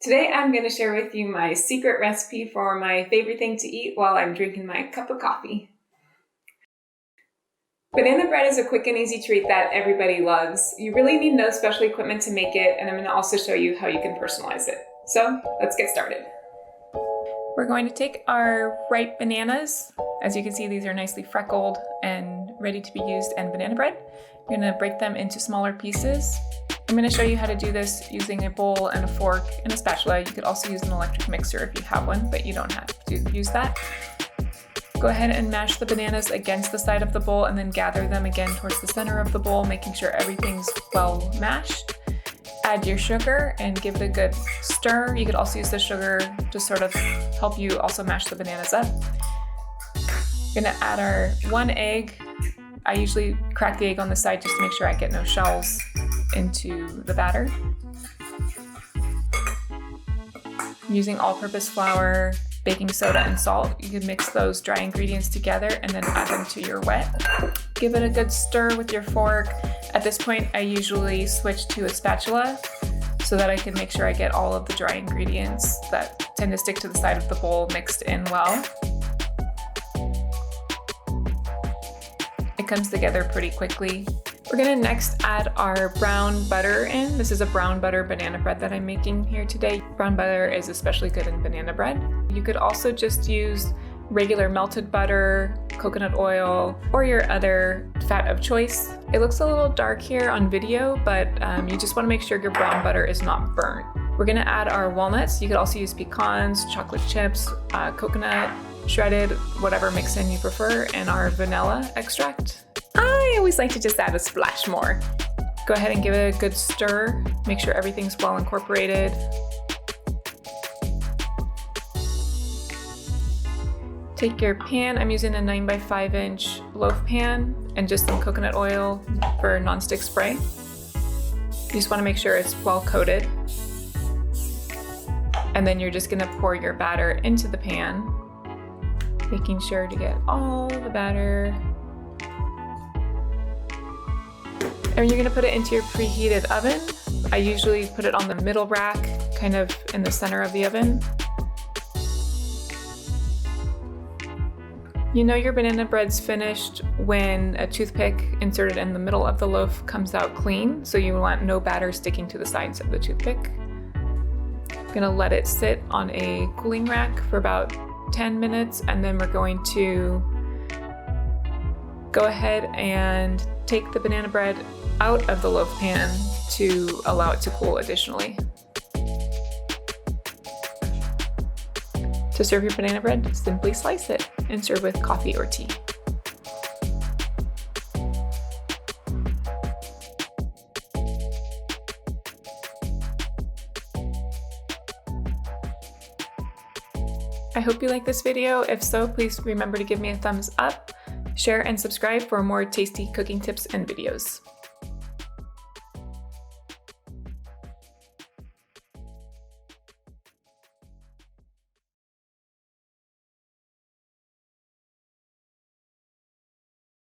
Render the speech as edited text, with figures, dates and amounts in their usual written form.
Today I'm going to share with you my secret recipe for my favorite thing to eat while I'm drinking my cup of coffee. Banana bread is a quick and easy treat that everybody loves. You really need no special equipment to make it, and I'm going to also show you how you can personalize it. So let's get started. We're going to take our ripe bananas. As you can see, these are nicely freckled and ready to be used, and banana bread. We're going to break them into smaller pieces. I'm going to show you how to do this using a bowl and a fork and a spatula. You could also use an electric mixer if you have one, but you don't have to use that. Go ahead and mash the bananas against the side of the bowl and then gather them again towards the center of the bowl, making sure everything's well mashed. Add your sugar and give it a good stir. You could also use the sugar to sort of help you also mash the bananas up. We're going to add our 1 egg. I usually crack the egg on the side just to make sure I get no shells into the batter. Using all-purpose flour, baking soda, and salt, you can mix those dry ingredients together and then add them to your wet. Give it a good stir with your fork. At this point, I usually switch to a spatula so that I can make sure I get all of the dry ingredients that tend to stick to the side of the bowl mixed in well. It comes together pretty quickly. We're gonna next add our brown butter in. This is a brown butter banana bread that I'm making here today. Brown butter is especially good in banana bread. You could also just use regular melted butter, coconut oil, or your other fat of choice. It looks a little dark here on video, but you just wanna make sure your brown butter is not burnt. We're gonna add our walnuts. You could also use pecans, chocolate chips, coconut, shredded, whatever mix-in you prefer, and our vanilla extract. I always like to just add a splash more. Go ahead and give it a good stir. Make sure everything's well incorporated. Take your pan. I'm using a 9x5 inch loaf pan and just some coconut oil for nonstick spray. You just want to make sure it's well coated. And then you're just going to pour your batter into the pan, making sure to get all the batter. And you're gonna put it into your preheated oven. I usually put it on the middle rack, kind of in the center of the oven. You know your banana bread's finished when a toothpick inserted in the middle of the loaf comes out clean, so you want no batter sticking to the sides of the toothpick. I'm gonna let it sit on a cooling rack for about 10 minutes, and then we're going to go ahead and take the banana bread out of the loaf pan to allow it to cool additionally. To serve your banana bread, simply slice it and serve with coffee or tea. I hope you like this video. If so, please remember to give me a thumbs up, share, and subscribe for more tasty cooking tips and videos.